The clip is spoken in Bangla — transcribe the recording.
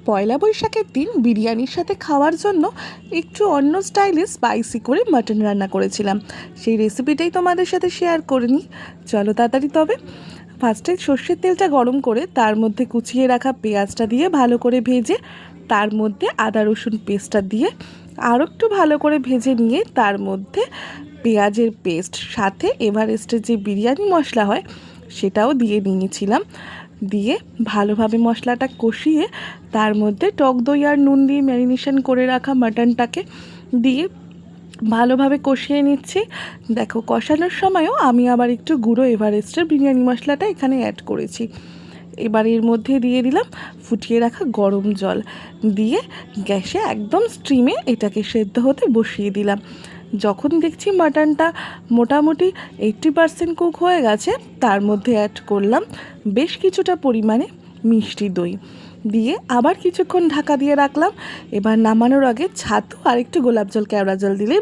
পয়লা বৈশাখের দিন বিরিয়ানির সাথে খাওয়ার জন্য একটু অন্য স্টাইলে স্পাইসি করে মাটন রান্না করেছিলাম। সেই রেসিপিটাই তোমাদের সাথে শেয়ার করে নিই, চলো তাড়াতাড়ি। তবে ফার্স্টে সর্ষের তেলটা গরম করে তার মধ্যে কুচিয়ে রাখা পেঁয়াজটা দিয়ে ভালো করে ভেজে তার মধ্যে আদা রসুন পেস্টটা দিয়ে আরও একটু ভালো করে ভেজে নিয়ে তার মধ্যে পেঁয়াজের পেস্ট সাথে এভারেস্টের যে বিরিয়ানি মশলা হয় সেটাও দিয়ে নিয়েছিলাম। দিয়ে ভালোভাবে মশলাটা কষিয়ে তার মধ্যে টক দই আর নুন দিয়ে ম্যারিনেশন করে রাখা মাটনটাকে দিয়ে ভালোভাবে কষিয়ে নিচ্ছি। দেখো, কষানোর সময়ও আমি আবার একটু গুঁড়ো এভারেস্টের বিরিয়ানি মশলাটা এখানে অ্যাড করেছি। এবার এর মধ্যে দিয়ে দিলাম ফুটিয়ে রাখা গরম জল, দিয়ে গ্যাসে একদম স্টিমে এটাকে সেদ্ধ হতে বসিয়ে দিলাম। যখন দেখছি মাটনটা মোটামুটি 80% কুক হয়ে গেছে, তার মধ্যে অ্যাড করলাম বেশ কিছুটা পরিমাণে মিষ্টি দই, দিয়ে আবার কিছুক্ষণ ঢাকা দিয়ে রাখলাম। এবার নামানোর আগে ছাতু আর একটু গোলাপ জল, কেওড়া জল দিলেই